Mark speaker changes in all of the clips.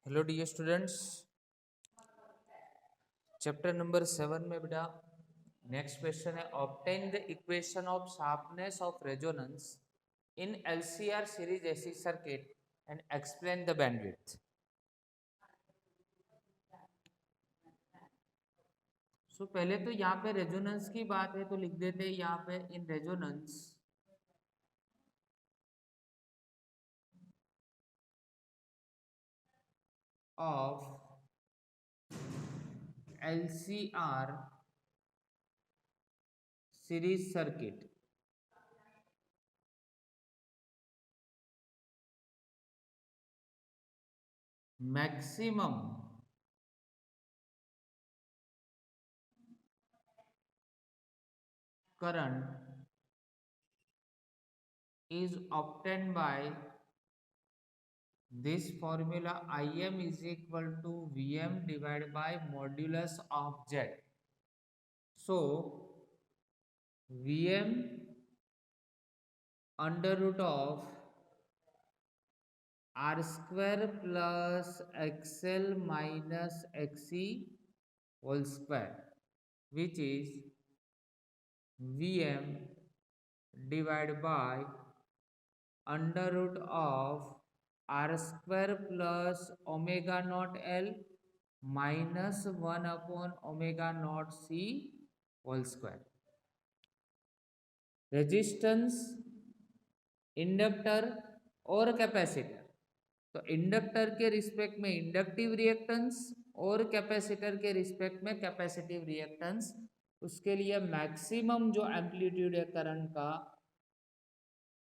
Speaker 1: Hello dear students, chapter number 7 में बेटा next question है obtain the equation of sharpness of resonance in LCR series AC circuit and explain the bandwidth. So पहले तो यहाँ पे resonance की बात है तो लिख देते हैं यहाँ पे in resonance of LCR series circuit maximum current is obtained by this formula Im is equal to Vm divided by modulus of Z. So Vm under root of R square plus XL minus XE whole square, which is Vm divided by under root of R square plus omega naught L minus 1 upon omega naught C whole square. Resistance, inductor और capacitor, तो inductor के respect में inductive reactance और capacitor के respect में capacitive reactance, उसके लिए maximum जो एम्पलीट्यूड है करंट का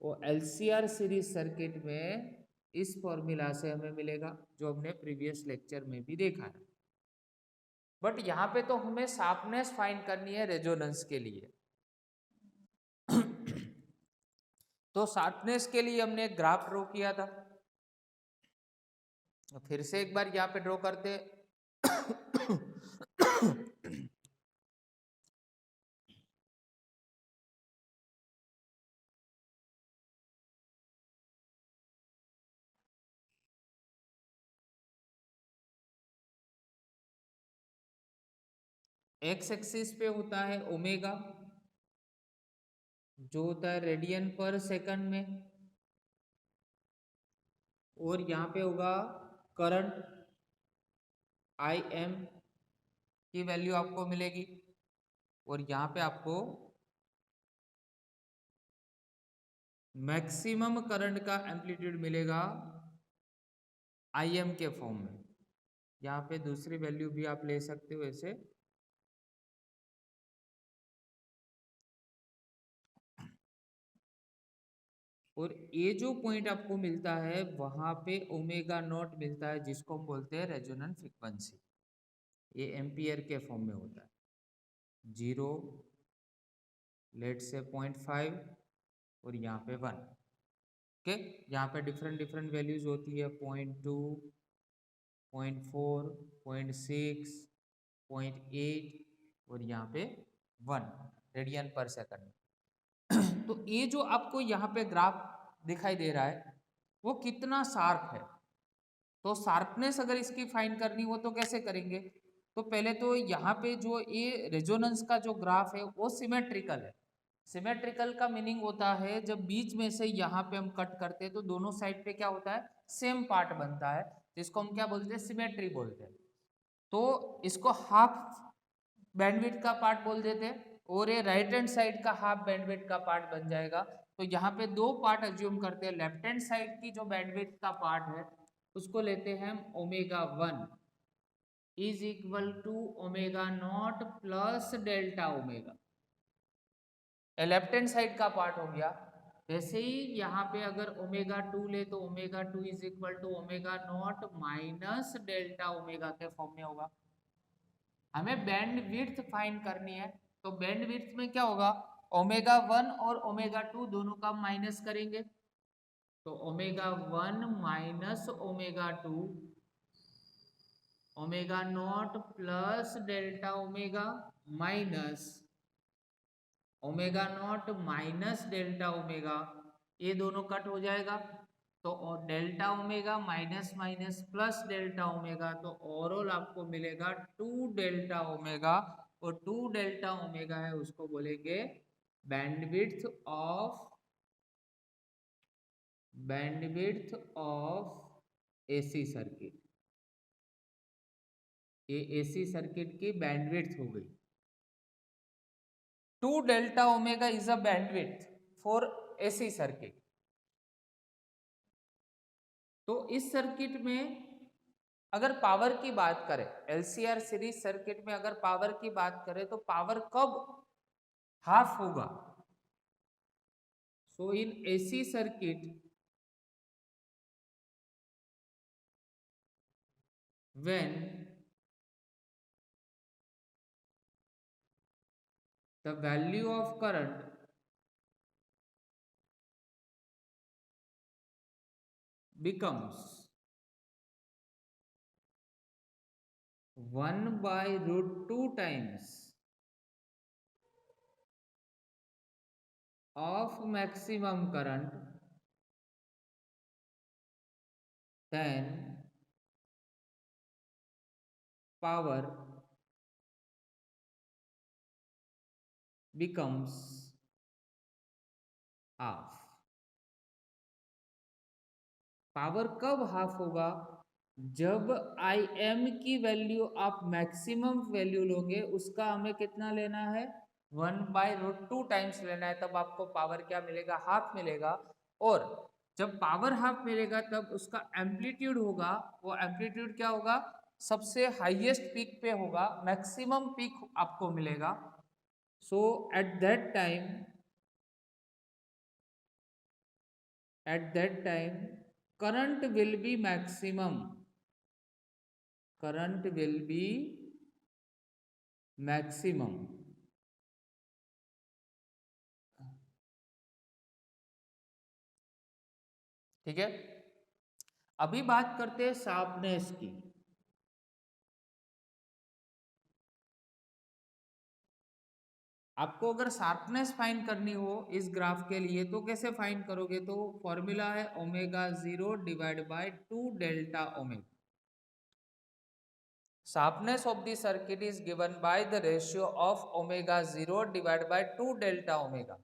Speaker 1: वो एलसीआर सीरीज सर्किट में इस फॉर्मूला से हमें मिलेगा जो हमने प्रीवियस लेक्चर में भी देखा है। बट यहाँ पे तो हमें शार्पनेस फाइंड करनी है रेजोनेंस के लिए। तो शार्पनेस के लिए हमने एक ग्राफ ड्रॉ किया था, फिर से एक बार यहाँ पे ड्रॉ करते एक्स एक्सिस पे होता है ओमेगा जो होता है रेडियन पर सेकंड में, और यहाँ पे होगा करंट आई एम की वैल्यू आपको मिलेगी, और यहाँ पे आपको मैक्सिमम करंट का एम्पलीट्यूड मिलेगा आई एम के फॉर्म में। यहाँ पे दूसरी वैल्यू भी आप ले सकते हो ऐसे। और ये जो पॉइंट आपको मिलता है वहां पे ओमेगा नॉट मिलता है जिसको हम बोलते हैं रेजोनेंट फ्रीक्वेंसी। ये एम्पियर के फॉर्म में होता है, 0, लेट से 0.5 और यहाँ पे 1। ओके, यहाँ पे डिफरेंट डिफरेंट वैल्यूज होती है, 0.2, 0.4, 0.6, 0.8 और यहाँ पे 1 रेडियन पर सेकंड। तो ये जो आपको यहाँ पे ग्राफ दिखाई दे रहा है वो कितना शार्प है। तो शार्पनेस अगर इसकी फाइंड करनी हो तो कैसे करेंगे? तो पहले तो यहाँ पे जो ये रेजोनेंस का जो ग्राफ है वो सिमेट्रिकल है। सिमेट्रिकल का मीनिंग होता है जब बीच में से यहाँ पे हम कट करते हैं तो दोनों साइड पे क्या होता है, सेम पार्ट बनता है, जिसको हम क्या बोलते हैं, सिमेट्री बोलते हैं। तो इसको हाफ बैंडविड्थ का पार्ट बोल देते हैं और ये राइट हैंड साइड का हाफ बैंडविड्थ का पार्ट बन जाएगा। तो यहाँ पे दो पार्ट अज्यूम करते हैं। लेफ्ट हैंड साइड की जो बैंडविड्थ का पार्ट है उसको लेते हैं हम omega 1 is equal to omega not plus delta omega, left hand side का पार्ट हो गया। वैसे ही यहाँ पे अगर ओमेगा 2 ले तो omega 2 is equal to omega not minus delta omega के फॉर्म में होगा। हमें बैंड विड्थ फाइंड करनी है, तो बैंड विड्थ में क्या होगा, ओमेगा 1 और ओमेगा 2 दोनों का माइनस करेंगे, तो omega 1 minus omega 2 omega not plus delta omega minus omega not minus delta omega, ये दोनों कट हो जाएगा। तो delta omega minus minus plus delta omega, तो ओवरऑल आपको मिलेगा 2 डेल्टा ओमेगा, और 2 डेल्टा ओमेगा है उसको बोलेंगे बैंडविड्थ ऑफ एसी सर्किट। ये एसी सर्किट की बैंडविड्थ हो गई। 2 delta omega is a bandwidth for AC circuit. तो इस सर्किट में अगर पावर की बात करें, एलसीआर सीरीज सर्किट में अगर पावर की बात करें तो पावर कब हाफ होगा? So in AC circuit when the value of current becomes 1/√2 times of maximum current, then power becomes half। Power कब हाफ होगा? जब Im की वैल्यू आप मैक्सिमम वैल्यू लोगे, उसका हमें कितना लेना है? 1/√2 टाइम्स लेना है, तब आपको पावर क्या मिलेगा? हाफ मिलेगा। और जब पावर हाफ मिलेगा तब उसका एम्पलीट्यूड होगा, वो एम्पलीट्यूड क्या होगा? सबसे हाईएस्ट पीक पे होगा, मैक्सिमम पीक आपको मिलेगा। So at that time current will be maximum, ठीक है। अभी बात करते हैं शार्पनेस की। आपको अगर शार्पनेस फाइंड करनी हो इस ग्राफ के लिए तो कैसे फाइंड करोगे? तो फॉर्मूला है omega 0 divide by 2 delta omega. Sharpness of the circuit is given by the ratio of omega 0 divide by 2 delta omega.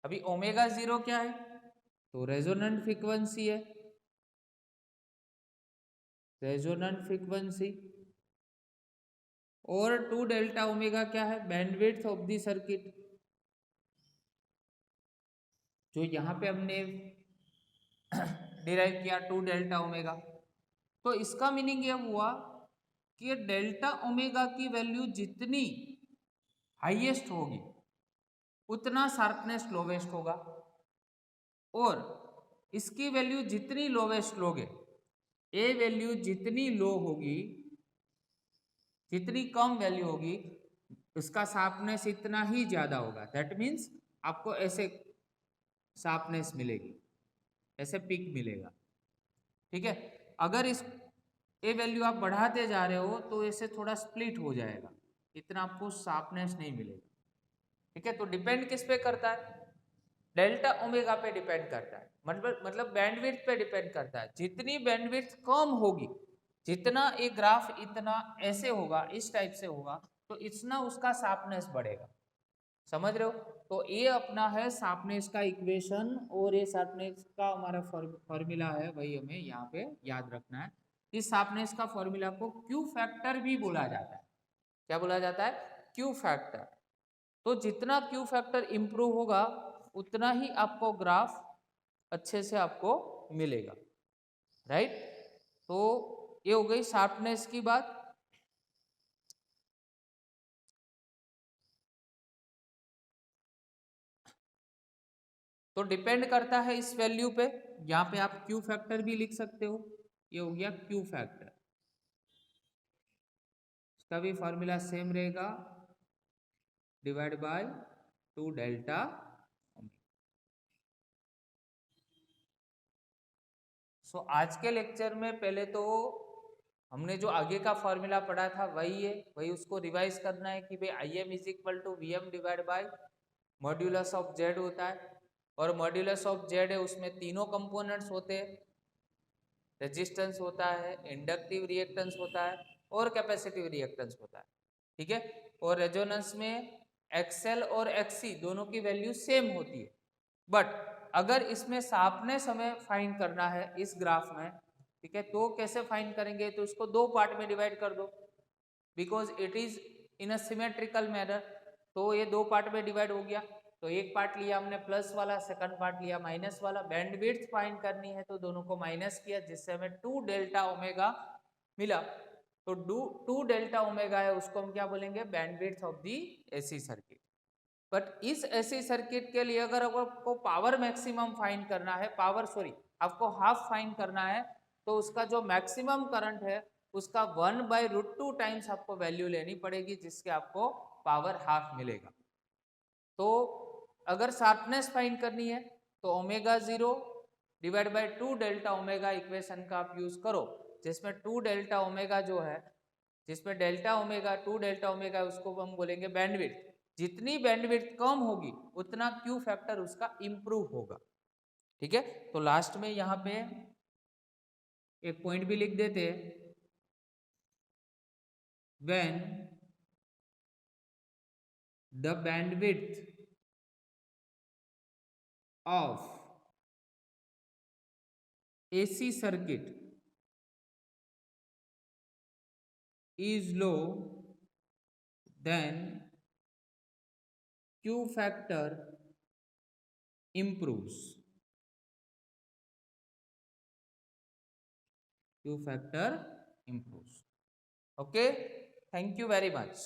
Speaker 1: अभी ओमेगा 0 क्या है? तो रेजोनेंट फ्रीक्वेंसी है, रेजोनेंट फ्रीक्वेंसी। और 2 डेल्टा ओमेगा क्या है? बैंडविड्थ ऑफ द सर्किट, जो यहां पे हमने डिराइव किया 2 डेल्टा ओमेगा। तो इसका मीनिंग यह हुआ कि डेल्टा ओमेगा की वैल्यू जितनी हाईएस्ट होगी उतना शार्पनेस लोवेस्ट होगा, और इसकी वैल्यू जितनी लोवेस्ट लोगे, ए वैल्यू जितनी लो होगी, जितनी कम वैल्यू होगी, उसका शार्पनेस इतना ही ज्यादा होगा। दैट मीन्स आपको ऐसे शार्पनेस मिलेगी, ऐसे पिक मिलेगा। ठीक है। अगर इस ए वैल्यू आप बढ़ाते जा रहे हो तो ऐसे थोड़ा स्प्लिट हो जाएगा, इतना आपको शार्पनेस नहीं मिलेगा। ठीक है। तो डिपेंड किस पे करता है? डेल्टा ओमेगा पे डिपेंड करता है, मतलब बैंडविड्थ पे डिपेंड करता है। जितनी बैंडविड्थ कम होगी, जितना एक ग्राफ इतना ऐसे होगा, इस टाइप से होगा, तो इतना उसका शार्पनेस बढ़ेगा। समझ रहे हो? तो ये अपना है शार्पनेस का इक्वेशन, और ये शार्पनेस का हमारा फॉर्मूला है, वही हमें यहाँ पे याद रखना है। इस शार्पनेस का फॉर्मूला को क्यू फैक्टर भी बोला जाता है। क्या बोला जाता है? Q factor. तो जितना क्यू फैक्टर इंप्रूव होगा उतना ही आपको ग्राफ अच्छे से आपको मिलेगा, राइट। तो ये हो गई शार्पनेस की बात। तो डिपेंड करता है इस वैल्यू पे, यहाँ पे आप क्यू फैक्टर भी लिख सकते हो। ये हो गया क्यू फैक्टर, इसका भी फॉर्मूला सेम रहेगा, डिवाइड बाय 2 डेल्टा। सो आज के लेक्चर में पहले तो हमने जो आगे का फॉर्मूला पढ़ा था वही है, वही उसको रिवाइज करना है कि भाई I M is equal to V M divide by modulus of Z होता है। और मॉड्यूलस ऑफ जेड है उसमें तीनों कंपोनेंट्स होते हैं, रेजिस्टेंस होता है, इंडक्टिव रिएक्टेंस होता है और कैपेसिटिव रिएक्टेंस होता है, ठीक है। और रेजोनेंस में एक्सएल और एक्ससी दोनों की वैल्यू सेम होती है, बट अगर इसमें शार्पनेस हमें फाइंड करना है इस ग्राफ में, ठीक है, तो कैसे फाइंड करेंगे, तो इसको दो पार्ट में डिवाइड कर दो, because it is in a symmetrical manner, तो ये दो पार्ट में डिवाइड हो गया। तो एक पार्ट लिया हमने प्लस वाला, सेकंड पार्ट लिया माइनस वाला। बैंडविड्थ फाइंड करनी है तो दोनों को माइनस किया, जिससे हमें 2 डेल्टा ओमेगा मिला। तो 2 डेल्टा ओमेगा है, उसको हम क्या बोलेंगे, bandwidth of the AC circuit. But इस एसी सर्किट के लिए अगर आपको पावर मैक्सिमम फाइंड करना है, आपको हाफ फाइंड करना है, तो उसका जो मैक्सिमम करंट है उसका 1/√2 टाइम्स आपको वैल्यू लेनी पड़ेगी, जिसके आपको पावर हाफ मिलेगा। तो अगर शार्पनेस फाइंड करनी है तो omega 0 divide by 2 delta omega equation का आप यूज करो, जिसमें 2 डेल्टा ओमेगा जो है, जिसमें डेल्टा ओमेगा 2 डेल्टा ओमेगा उसको हम बोलेंगे बैंडविड्थ। जितनी बैंडविड्थ कम होगी उतना क्यू फैक्टर उसका इंप्रूव होगा, ठीक है। तो लास्ट में यहाँ पे एक पॉइंट भी लिख देते हैं, when the bandwidth of AC circuit is low, then Q factor improves. Q factor improves. Okay, thank you very much.